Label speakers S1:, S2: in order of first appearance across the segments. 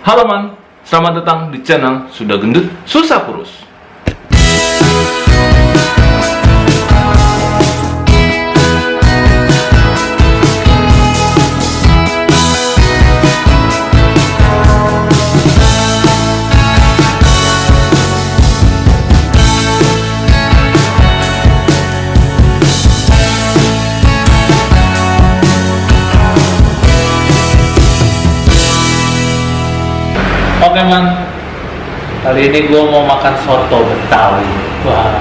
S1: Halo man, selamat datang di channel Sudah Gendut Susah Kurus.
S2: Oke man, kali ini gue mau makan soto Betawi. Wah.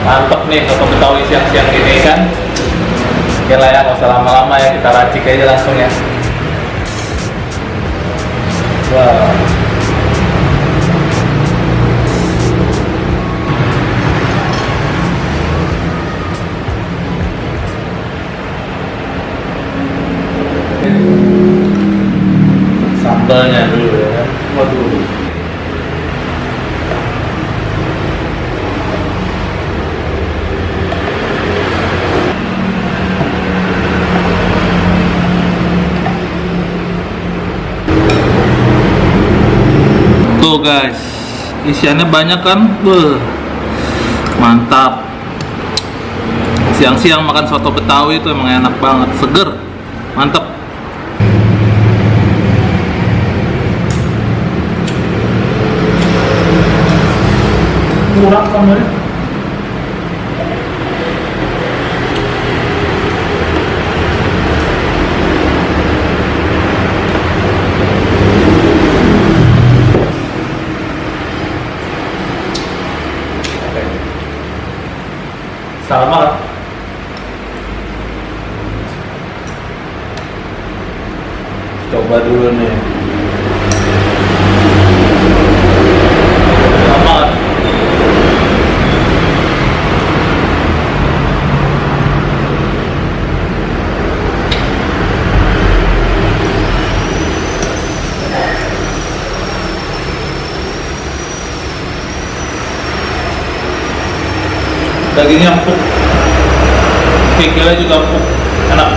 S2: Mantep nih soto Betawi siang-siang gini kan. Oke lah ya, gak usah lama-lama ya, kita racik aja langsung ya. Wow. Sambalnya dulu ya. Waduh. Tuh guys, isiannya banyak kan? Beuh. Mantap. Siang-siang makan soto Betawi itu emang enak banget, seger. Mantap. Kurang sambalnya. Sama. Coba dulu nih. Sama. Dagingnya empuk, kikilnya juga empuk, enak.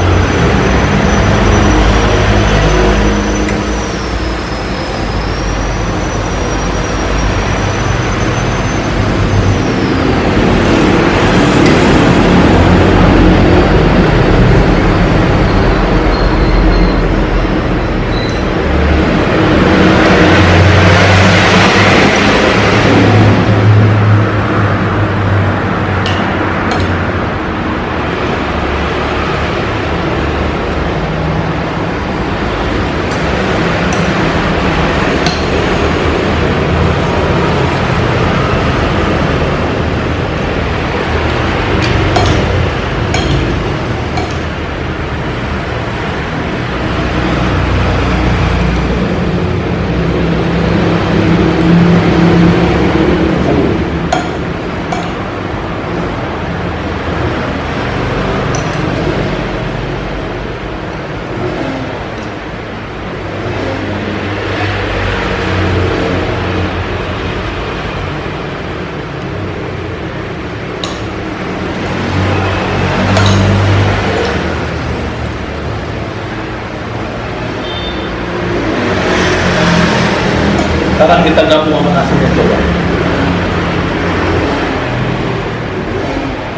S2: Sekarang kita gabung sama nasinya, coba.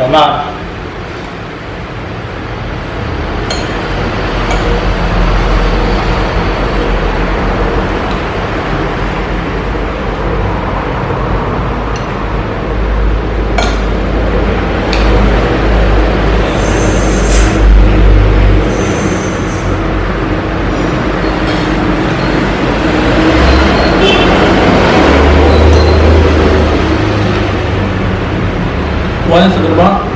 S2: Sama. Kuahnya seger banget.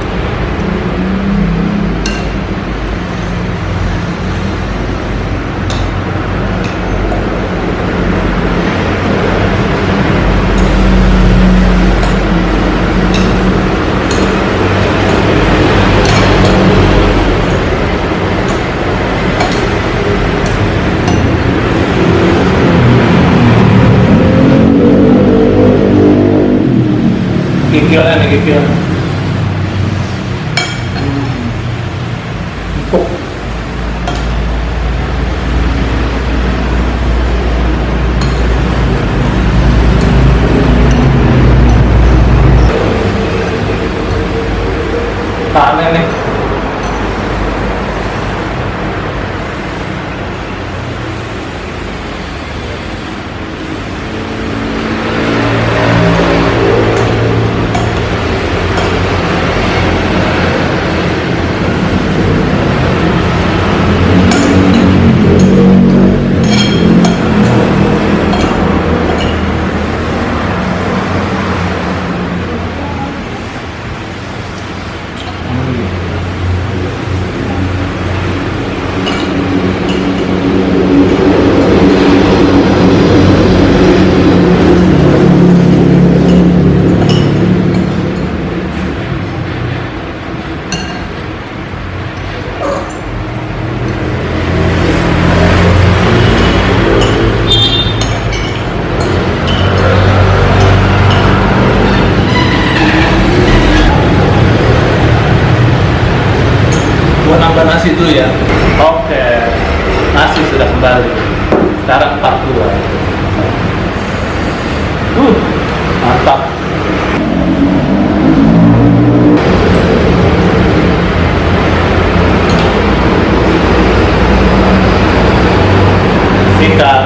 S2: Kikilnya nih, kikil. Empuk. Tahannya nih. Gua nambah nasi dulu ya. Oke, nasi sudah kembali. Sekarang 42. Mantap. Sikat.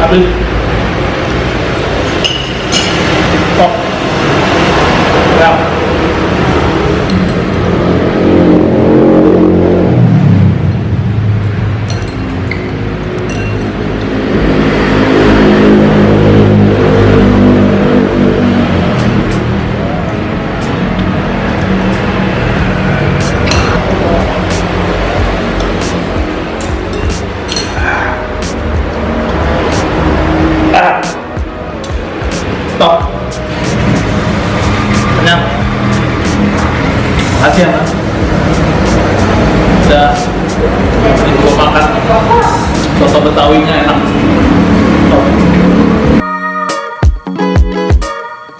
S2: Aduh. Stop. Ya. stop. Kenyang. Makasih ya, Mas. Udah bikin gua makan soto betawinya enak.